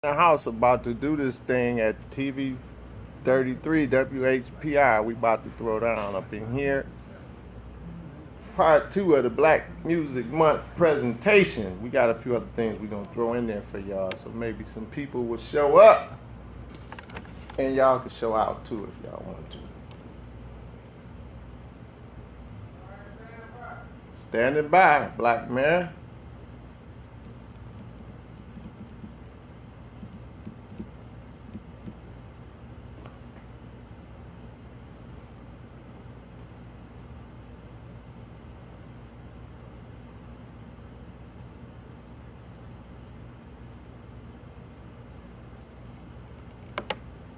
The house about to do this thing at TV 33 WHPI. We about to throw down up in here. Part 2 of the Black Music Month presentation. We got a few other things we're going to throw in there for y'all. So maybe some people will show up. And y'all can show out too if y'all want to. Standing by, Black man.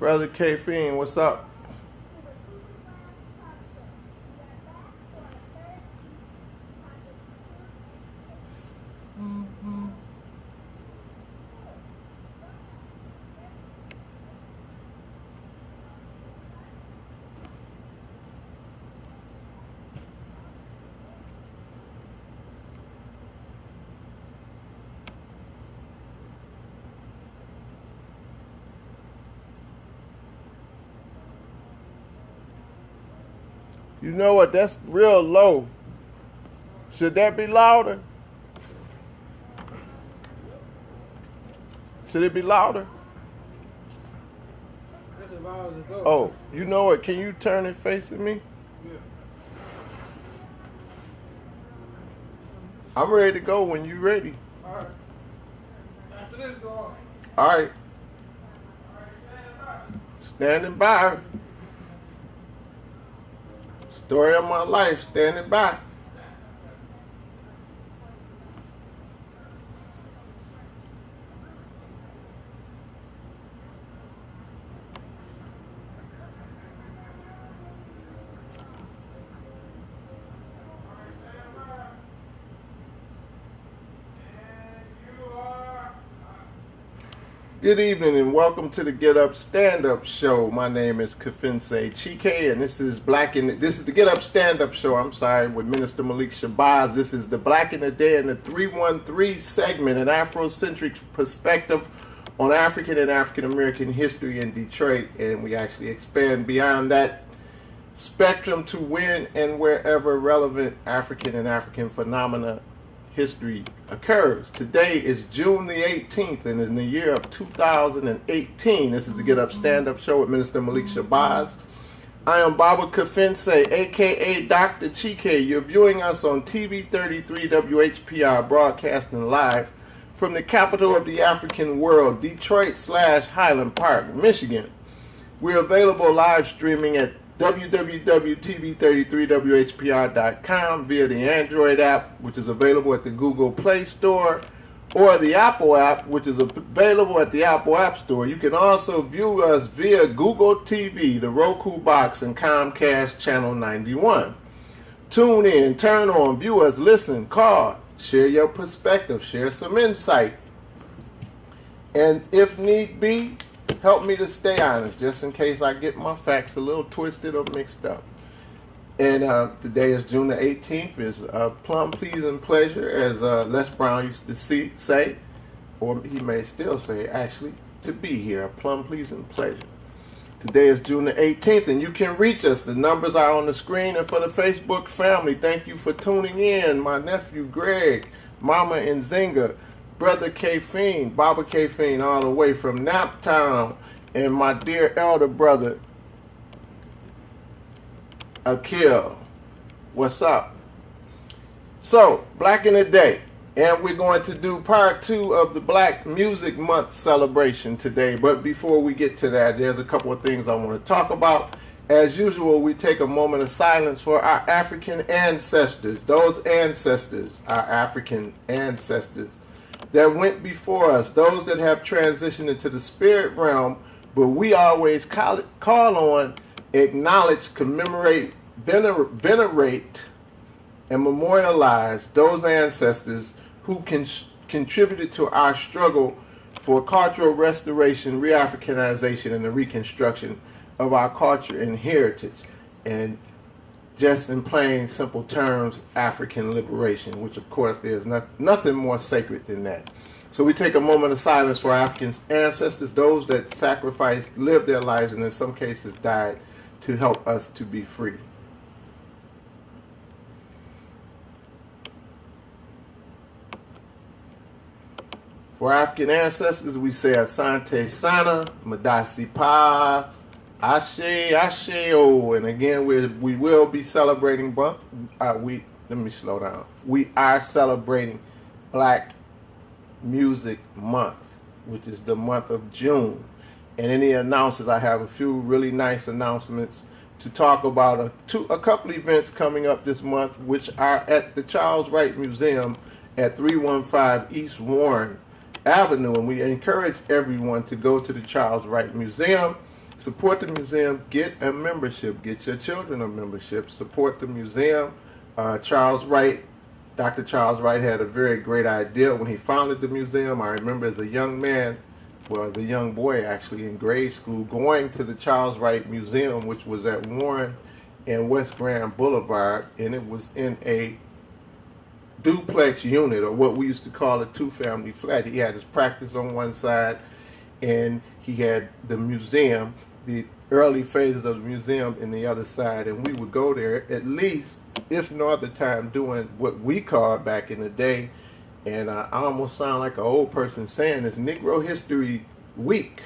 Brother K Fiend, what's up? You know what? That's real low. Should that be louder? Should it be louder? That's as loud as it goes. Oh, you know what? Can you turn it facing me? Yeah. I'm ready to go when you're ready. All right. After this, go on. All right. Standing by. Story of my life, standing by. Good evening and welcome to the Get Up Stand Up Show. My name is Kafense Chike and this is the Get Up Stand Up Show. I'm sorry, with Minister Malik Shabazz. This is the Black in the Day in the 313 segment, an Afrocentric perspective on African and African American history in Detroit, and we actually expand beyond that spectrum to when and wherever relevant African and African phenomena history occurs. Today is June the 18th and is in the year of 2018. This is the Get Up Stand Up Show with Minister Malik Shabazz. I am Baba Kafense, aka Dr. Chike. You're viewing us on TV 33 WHPR, broadcasting live from the capital of the African world, Detroit/Highland Park, Michigan. We're available live streaming at www.tv33whpr.com via the Android app, which is available at the Google Play Store, or the Apple app, which is available at the Apple App Store. You can also view us via Google TV, the Roku box, and Comcast Channel 91. Tune in, turn on, view us, listen, call, share your perspective, share some insight, and if need be, help me to stay honest, just in case I get my facts a little twisted or mixed up. And today is June the 18th. It's a plum pleasing pleasure, as Les Brown used to say, or he may still say, actually, to be here. A plum pleasing pleasure. Today is June the 18th, and you can reach us. The numbers are on the screen. And for the Facebook family, thank you for tuning in. My nephew Greg, Mama Nzinga, Brother K Fiend, Baba K Fiend, all the way from Naptown, and my dear elder brother Akil. What's up? So, Black in the Day, and we're going to do part 2 of the Black Music Month celebration today. But before we get to that, there's a couple of things I want to talk about. As usual, we take a moment of silence for our African ancestors, those ancestors, our African ancestors that went before us, those that have transitioned into the spirit realm, but we always call on, acknowledge, commemorate, venerate, and memorialize those ancestors who contributed to our struggle for cultural restoration, re-Africanization, and the reconstruction of our culture and heritage. And just in plain, simple terms, African liberation, which of course there's nothing more sacred than that. So we take a moment of silence for African ancestors, those that sacrificed, lived their lives, and in some cases died to help us to be free. For African ancestors, we say Asante Sana, Madasi Pa, Ashe, Ashe-o. And again, we will be celebrating, let me slow down. We are celebrating Black Music Month, which is the month of June. And any announcements, I have a few really nice announcements to talk about a couple events coming up this month, which are at the Charles Wright Museum at 315 East Warren Avenue. And we encourage everyone to go to the Charles Wright Museum, support the museum, get a membership, get your children a membership, support the museum. Charles Wright, Dr. Charles Wright had a very great idea when he founded the museum. I remember as a young man, well, as a young boy actually in grade school, going to the Charles Wright Museum, which was at Warren and West Grand Boulevard, and it was in a duplex unit, or what we used to call a two-family flat. He had his practice on one side, and he had the museum, the early phases of the museum in the other side, and we would go there at least, if no other time, doing what we called back in the day, and I almost sound like an old person saying this, Negro History Week.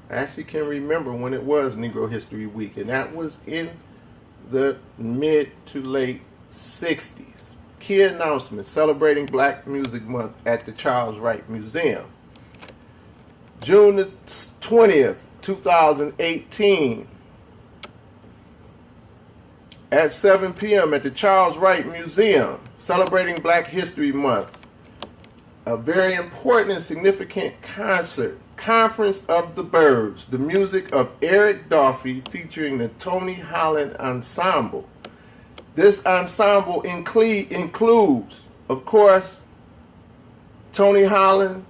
I actually can remember when it was Negro History Week, and that was in the mid to late 60s. Key announcements celebrating Black Music Month at the Charles Wright Museum. June the 20th, 2018, at 7 p.m. at the Charles Wright Museum, celebrating Black History Month. A very important and significant concert, Conference of the Birds, the music of Eric Dolphy featuring the Tony Holland Ensemble. This ensemble includes, of course, Tony Holland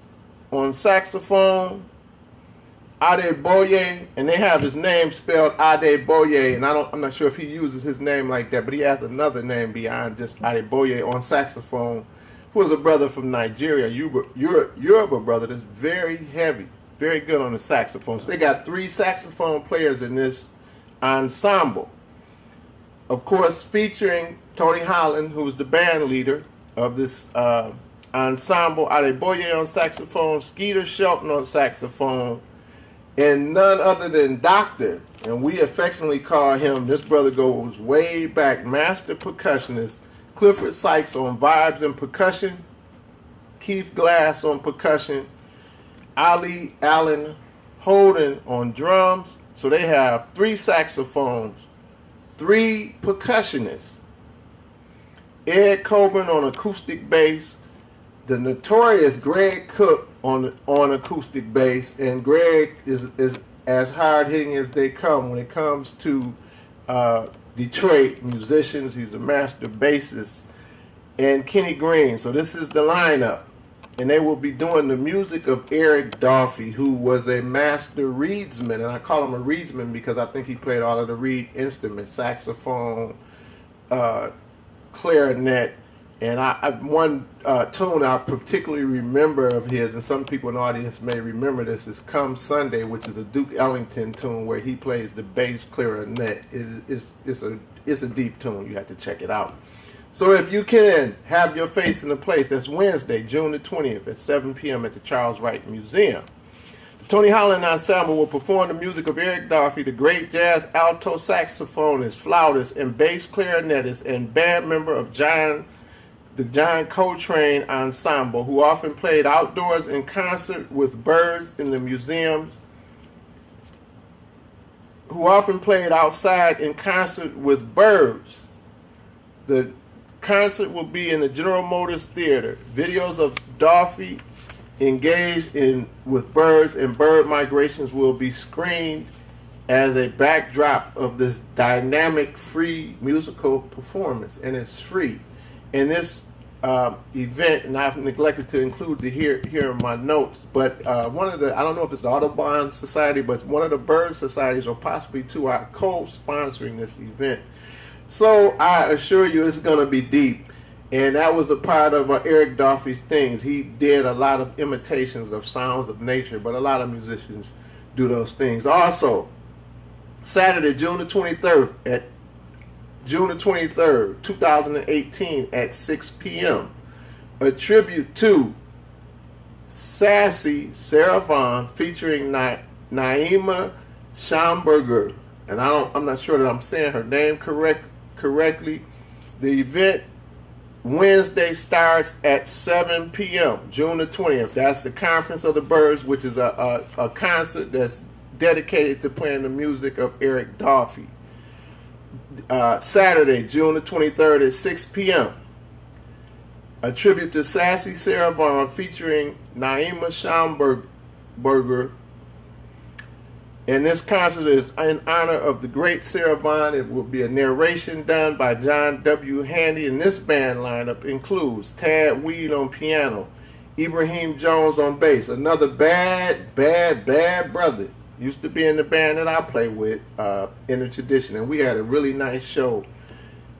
on saxophone, Adeboye, and they have his name spelled Adeboye, and I'm not sure if he uses his name like that, but he has another name beyond just Adeboye on saxophone, who is a brother from Nigeria, Yoruba brother that's very heavy, very good on the saxophone. So they got 3 saxophone players in this ensemble. Of course, featuring Tony Holland, who is the band leader of this ensemble, Adeboye on saxophone, Skeeter Shelton on saxophone, and none other than Doctor, and we affectionately call him, this brother goes way back, master percussionist, Clifford Sykes on vibes and percussion, Keith Glass on percussion, Ali Allen Holden on drums. So they have 3 saxophones, 3 percussionists, Ed Coburn on acoustic bass, the notorious Greg Cook on acoustic bass, and Greg is as hard-hitting as they come when it comes to Detroit musicians. He's a master bassist, and Kenny Green. So this is the lineup, and they will be doing the music of Eric Dolphy, who was a master reedsman, and I call him a reedsman because I think he played all of the reed instruments, saxophone, clarinet. And one tune I particularly remember of his, and some people in the audience may remember this, is Come Sunday, which is a Duke Ellington tune where he plays the bass clarinet. It's a deep tune. You have to check it out. So if you can have your face in the place, that's Wednesday, June the 20th at 7 p.m. at the Charles Wright Museum. The Tony Holland Ensemble will perform the music of Eric Dolphy, the great jazz alto saxophonist, flautist, and bass clarinetist, and band member of the John Coltrane Ensemble, who often played outdoors in concert with birds in the museums, who often played outside in concert with birds. The concert will be in the General Motors Theater. Videos of Dolphy engaged with birds and bird migrations will be screened as a backdrop of this dynamic, free musical performance, and it's free. In this event, and I've neglected to include here in my notes, but one of the, I don't know if it's the Audubon Society, but one of the bird societies, or possibly 2, are co-sponsoring this event. So I assure you it's going to be deep. And that was a part of Eric Dolphy's things. He did a lot of imitations of sounds of nature, but a lot of musicians do those things. Also, Saturday, June the 23rd, 2018 at 6 p.m., a tribute to Sassy Sarah Vaughan featuring Naima Schamberger. And I'm not sure that I'm saying her name correctly. The event Wednesday starts at 7 p.m., June the 20th. That's the Conference of the Birds, which is a concert that's dedicated to playing the music of Eric Dolphy. Saturday, June the 23rd at 6 p.m., a tribute to Sassy Sarah Vaughan featuring Naima Schamberger. And this concert is in honor of the great Sarah Vaughan. It will be a narration done by John W. Handy. And this band lineup includes Tad Weed on piano, Ibrahim Jones on bass, another bad brother. Used to be in the band that I play with, in the tradition. And we had a really nice show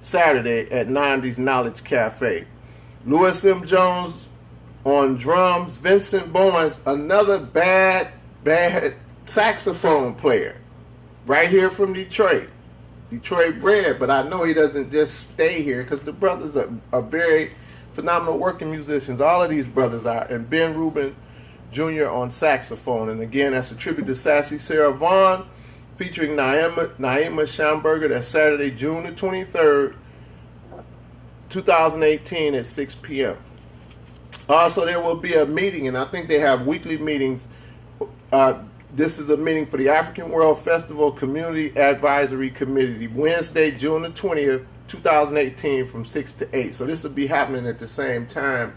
Saturday at Nandi's Knowledge Cafe. Louis M. Jones on drums, Vincent Bowens, another bad saxophone player, right here from Detroit bred, but I know he doesn't just stay here because the brothers are very phenomenal working musicians. All of these brothers are, and Ben Rubin Jr. on saxophone. And again, that's a tribute to Sassy Sarah Vaughan featuring Naima Schamberger. That's Saturday, June the 23rd, 2018 at 6 p.m. Also, there will be a meeting, and I think they have weekly meetings. This is a meeting for the African World Festival Community Advisory Committee, Wednesday, June the 20th, 2018 from 6 to 8. So this will be happening at the same time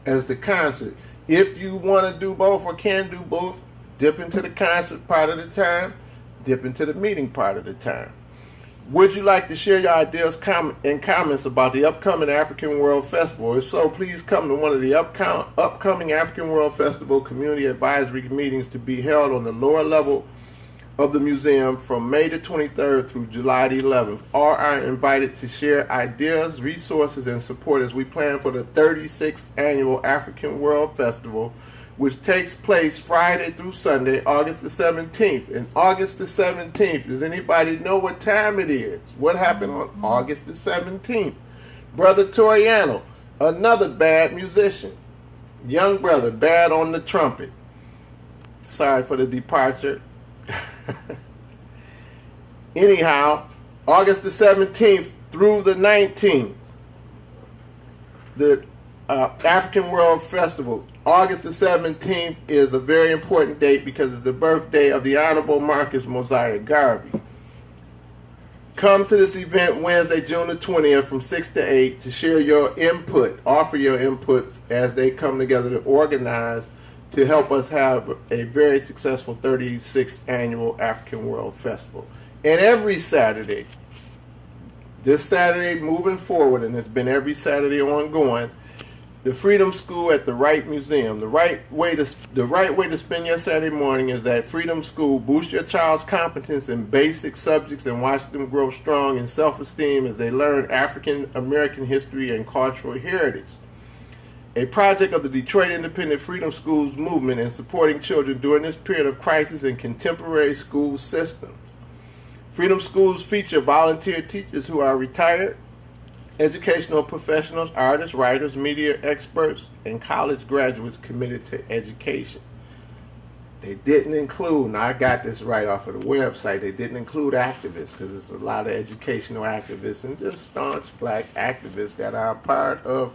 as the concert. If you want to do both or can do both, dip into the concert part of the time, dip into the meeting part of the time. Would you like to share your ideas and comments about the upcoming African World Festival? If so, please come to one of the upcoming African World Festival Community Advisory meetings to be held on the lower level of the museum from May the 23rd through July the 11th. All are invited to share ideas, resources, and support as we plan for the 36th Annual African World Festival, which takes place Friday through Sunday, August the 17th. And August the 17th, does anybody know what time it is? What happened on August the 17th? Brother Toriano, another bad musician. Young brother, bad on the trumpet. Sorry for the departure. Anyhow, August the 17th through the 19th, the African World Festival. August the 17th is a very important date because it's the birthday of the Honorable Marcus Mosiah Garvey. Come to this event Wednesday, June the 20th from 6 to 8 to share your input, offer your input as they come together to organize to help us have a very successful 36th Annual African World Festival. And every Saturday, this Saturday moving forward, and it's been every Saturday ongoing, the Freedom School at the Wright Museum. The right way to spend your Saturday morning is at Freedom School. Boost your child's competence in basic subjects and watch them grow strong in self-esteem as they learn African American history and cultural heritage. A project of the Detroit Independent Freedom Schools movement in supporting children during this period of crisis in contemporary school systems. Freedom Schools feature volunteer teachers who are retired, educational professionals, artists, writers, media experts, and college graduates committed to education. They didn't include, now I got this right off of the website, they didn't include activists because there's a lot of educational activists and just staunch black activists that are a part of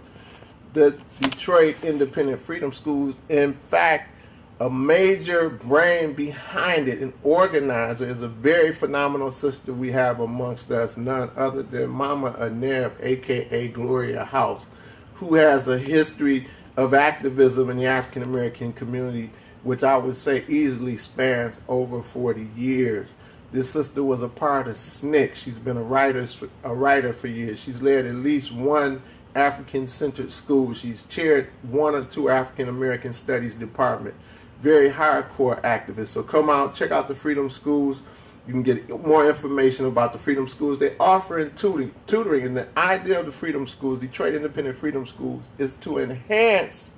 the Detroit Independent Freedom Schools. In fact, a major brain behind it, an organizer, is a very phenomenal sister we have amongst us, none other than Mama Aneb, a.k.a. Gloria House, who has a history of activism in the African American community, which I would say easily spans over 40 years. This sister was a part of SNCC. She's been a writer for years. She's led at least one African-centered school. She's chaired one or two African American studies department. Very hardcore activist. So come out, check out the Freedom Schools. You can get more information about the Freedom Schools. They're offering tutoring, and the idea of the Freedom Schools, Detroit Independent Freedom Schools, is to enhance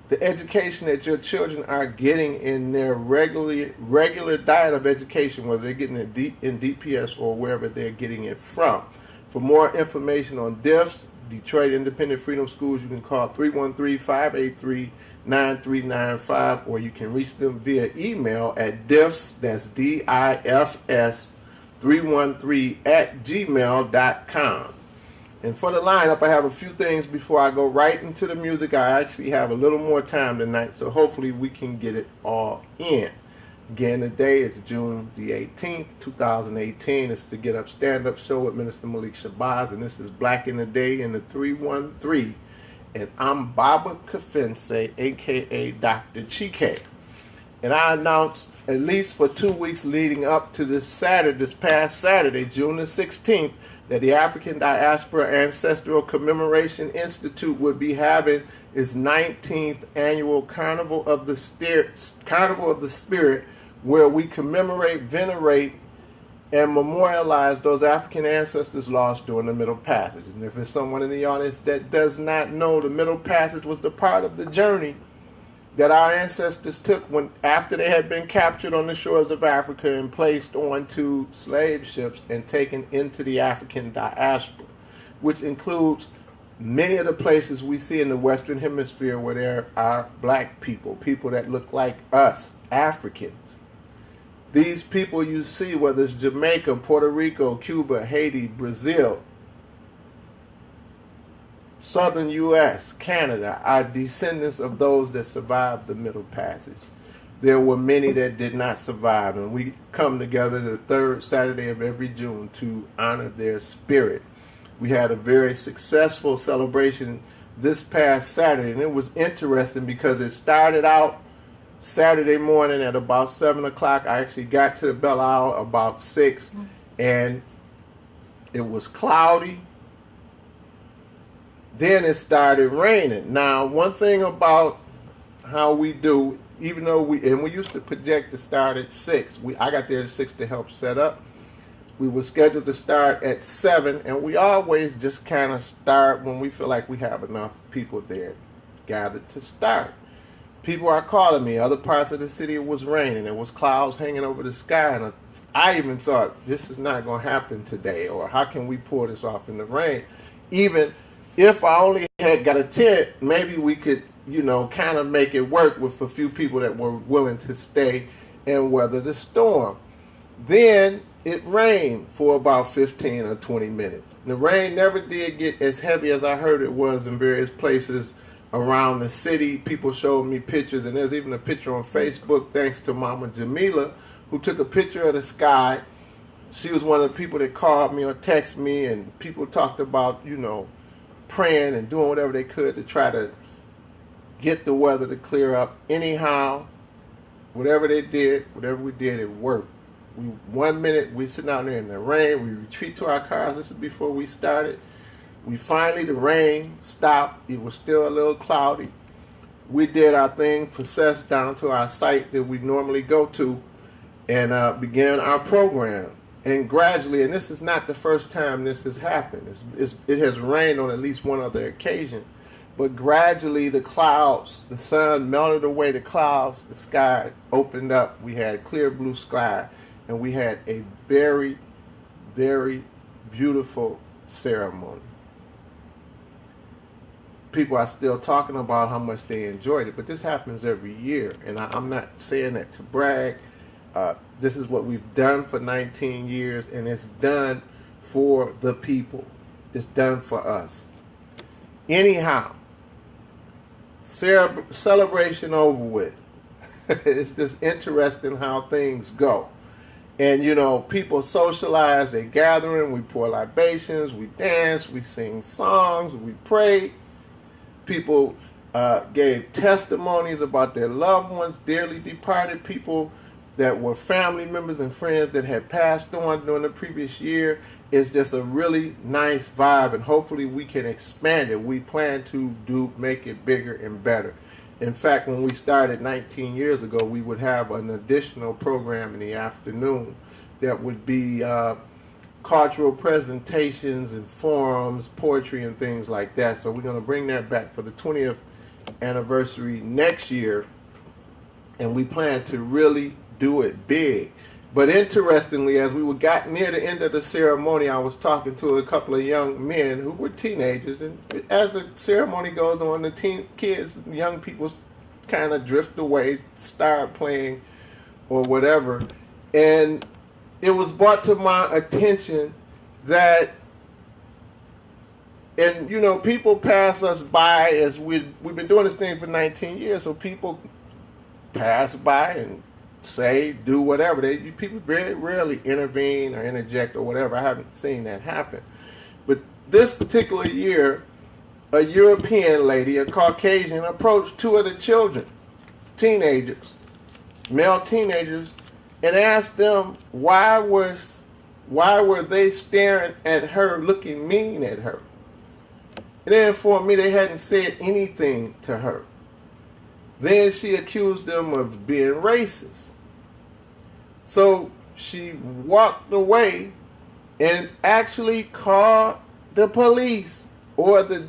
the education that your children are getting in their regular diet of education, whether they're getting it in DPS or wherever they're getting it from. For more information on DIFS, Detroit Independent Freedom Schools, you can call 313-583-9395, or you can reach them via email at DIFS, that's DIFS 313 at gmail.com. And for the lineup, I have a few things before I go right into the music. I actually have a little more time tonight, so hopefully we can get it all in. Again, today is June the 18th, 2018. It's the Get Up Stand Up Show with Minister Malik Shabazz, and this is Black in the Day in the 313. And I'm Baba Kafense, a.k.a. Dr. Chike. And I announced, at least for 2 weeks leading up to this past Saturday, June the 16th, that the African Diaspora Ancestral Commemoration Institute would be having its 19th annual Carnival of the Spirit, where we commemorate, venerate, and memorialize those African ancestors lost during the Middle Passage. And if there's someone in the audience that does not know, the Middle Passage was the part of the journey that our ancestors took after they had been captured on the shores of Africa and placed onto slave ships and taken into the African diaspora, which includes many of the places we see in the Western Hemisphere where there are black people, people that look like us, Africans. These people you see, whether it's Jamaica, Puerto Rico, Cuba, Haiti, Brazil, Southern U.S., Canada, are descendants of those that survived the Middle Passage. There were many that did not survive, and we come together the third Saturday of every June to honor their spirit. We had a very successful celebration this past Saturday, and it was interesting because it started out Saturday morning at about 7 o'clock. I actually got to the bell hour about 6, and it was cloudy. Then it started raining. Now, one thing about how we do, even though we used to project to start at 6. I got there at 6 to help set up. We were scheduled to start at 7, and we always just kind of start when we feel like we have enough people there gathered to start. People are calling me. Other parts of the city it was raining. There was clouds hanging over the sky, and I even thought, this is not going to happen today, or how can we pull this off in the rain? Even if I only had got a tent, maybe we could, kind of make it work with a few people that were willing to stay and weather the storm. Then it rained for about 15 or 20 minutes. The rain never did get as heavy as I heard it was in various places around the city. People showed me pictures, and there's even a picture on Facebook, thanks to Mama Jamila, who took a picture of the sky. She was one of the people that called me or texted me, and people talked about, praying and doing whatever they could to try to get the weather to clear up. Anyhow, whatever they did, whatever we did, it worked. 1 minute we sitting out there in the rain, we retreat to our cars. This is before we started. The rain stopped. It was still a little cloudy. We did our thing, processed down to our site that we normally go to, and began our program. And gradually, and this is not the first time this has happened. It has rained on at least one other occasion. But gradually the clouds, the sun melted away the clouds, the sky opened up. We had clear blue sky, and we had a very, very beautiful ceremony. People are still talking about how much they enjoyed it, but this happens every year. And I'm not saying that to brag. This is what we've done for 19 years, and it's done for the people. It's done for us. Anyhow, celebration over with. It's just interesting how things go. And, people socialize, they gathering, we pour libations, we dance, we sing songs, we pray. People gave testimonies about their loved ones, dearly departed people that were family members and friends that had passed on during the previous year. It's just a really nice vibe, and hopefully we can expand it. We plan to make it bigger and better. In fact, when we started 19 years ago, we would have an additional program in the afternoon that would be cultural presentations and forums, poetry and things like that. So we're going to bring that back for the 20th anniversary next year, and we plan to really do it big. But interestingly, as we got near the end of the ceremony, I was talking to a couple of young men who were teenagers, and as the ceremony goes on, the kids, young people kind of drift away, start playing or whatever, and it was brought to my attention that, and you know, people pass us by as we've been doing this thing for 19 years, so people pass by and say, do whatever. People very rarely intervene or interject or whatever. I haven't seen that happen. But this particular year, a European lady, a Caucasian, approached two of the children, teenagers, male teenagers, and asked them why were they staring at her, looking mean at her. And they informed me they hadn't said anything to her. Then she accused them of being racist. So she walked away and actually called the police, or the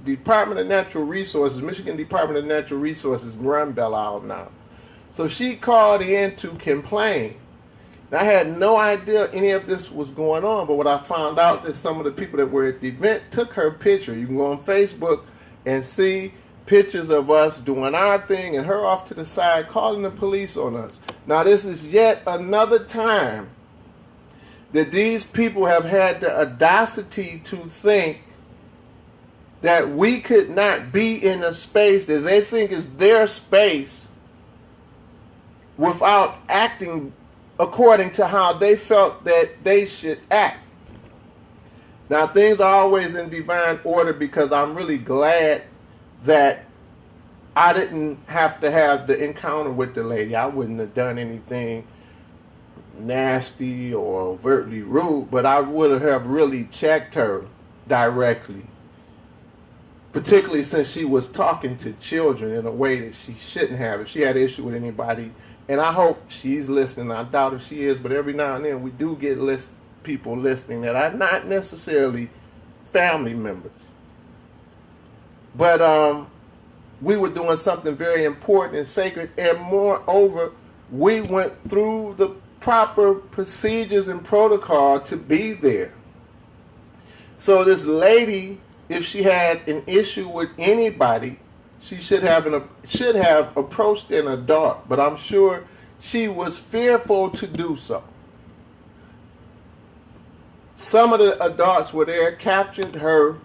Department of Natural Resources, Michigan Department of Natural Resources, run Belle Isle now. So she called in to complain. Now, I had no idea any of this was going on, but what I found out that some of the people that were at the event took her picture. You can go on Facebook and see pictures of us doing our thing and her off to the side calling the police on us. Now, this is yet another time that these people have had the audacity to think that we could not be in a space that they think is their space without acting according to how they felt that they should act. Now, things are always in divine order, because I'm really glad that I didn't have to have the encounter with the lady. I wouldn't have done anything nasty or overtly rude, but I would have really checked her directly, particularly since she was talking to children in a way that she shouldn't have. If she had an issue with anybody, and I hope she's listening, I doubt if she is, but every now and then we do get people listening that are not necessarily family members. But we were doing something very important and sacred, and moreover, we went through the proper procedures and protocol to be there. So this lady, if she had an issue with anybody, she should have approached an adult, but I'm sure she was fearful to do so. Some of the adults were there, captured her.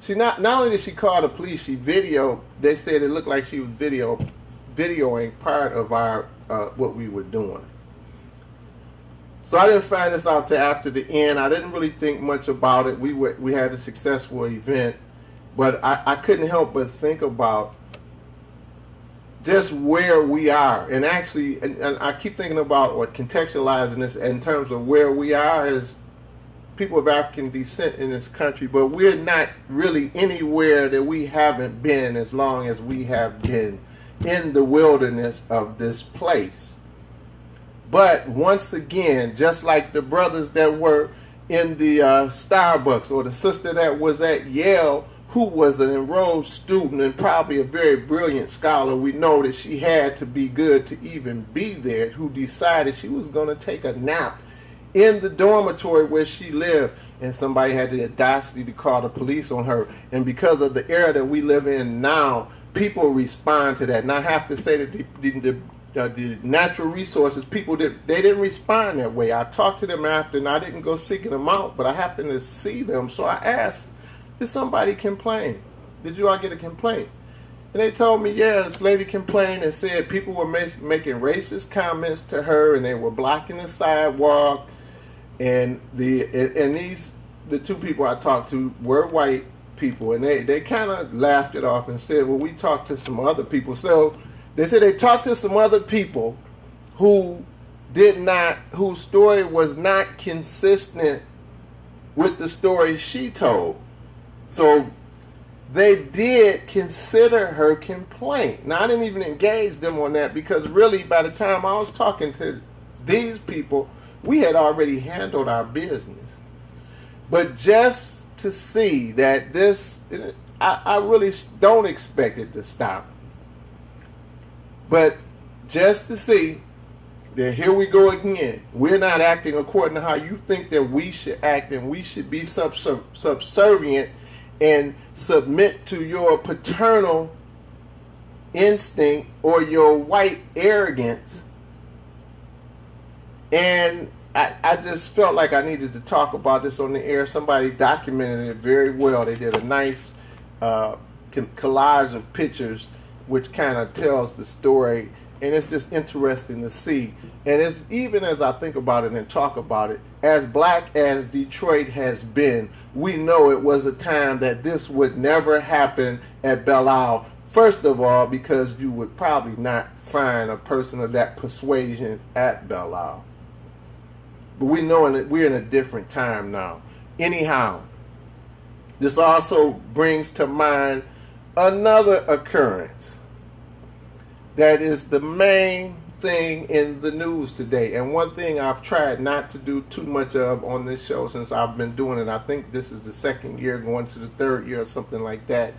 She not only did she call the police, she videoed. They said it looked like she was videoing part of our what we were doing. So I didn't find this out till after the end. I didn't really think much about it. We had a successful event, but I couldn't help but think about just where we are. And actually, and I keep thinking about or contextualizing this in terms of where we are as people of African descent in this country, but we're not really anywhere that we haven't been as long as we have been in the wilderness of this place. But once again, just like the brothers that were in the Starbucks, or the sister that was at Yale, who was an enrolled student and probably a very brilliant scholar, we know that she had to be good to even be there, who decided she was going to take a nap in the dormitory where she lived, and somebody had the audacity to call the police on her. And because of the era that we live in now, people respond to that. And I have to say that the natural resources people, they didn't respond that way. I talked to them after, and I didn't go seeking them out, but I happened to see them, so I asked, did somebody complain? Did you all get a complaint? And they told me, yeah, this lady complained and said people were making racist comments to her, and they were blocking the sidewalk. And the two people I talked to were white people, and they kind of laughed it off and said, well, we talked to some other people. So they said they talked to some other people whose story was not consistent with the story she told. So they did consider her complaint. Now, I didn't even engage them on that because really by the time I was talking to these people, we had already handled our business. But just to see that this, I really don't expect it to stop. But just to see that here we go again. We're not acting according to how you think that we should act, and we should be subservient and submit to your paternal instinct or your white arrogance. And I just felt like I needed to talk about this on the air. Somebody documented it very well. They did a nice collage of pictures which kind of tells the story, and it's just interesting to see. And it's, even as I think about it and talk about it, as black as Detroit has been, we know it was a time that this would never happen at Belle Isle. First of all, because you would probably not find a person of that persuasion at Belle Isle. But we know that we're in a different time now. Anyhow, this also brings to mind another occurrence that is the main thing in the news today. And one thing I've tried not to do too much of on this show since I've been doing it, I think this is the second year going to the third year or something like that,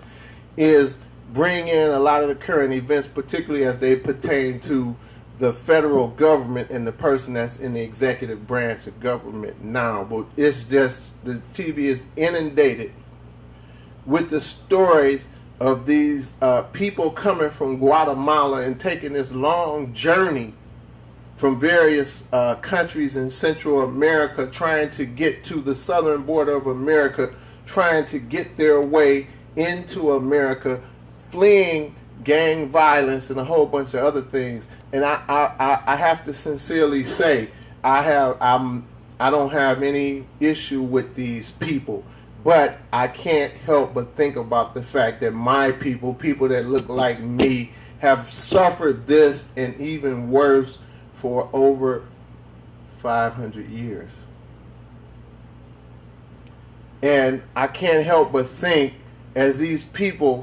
is bring in a lot of the current events, particularly as they pertain to the federal government and the person that's in the executive branch of government now. But it's just, the TV is inundated with the stories of these people coming from Guatemala and taking this long journey from various countries in Central America, trying to get to the southern border of America, trying to get their way into America, fleeing gang violence and a whole bunch of other things. And I have to sincerely say, I don't have any issue with these people. But I can't help but think about the fact that my people that look like me, have suffered this and even worse for over 500 years. And I can't help but think, as these people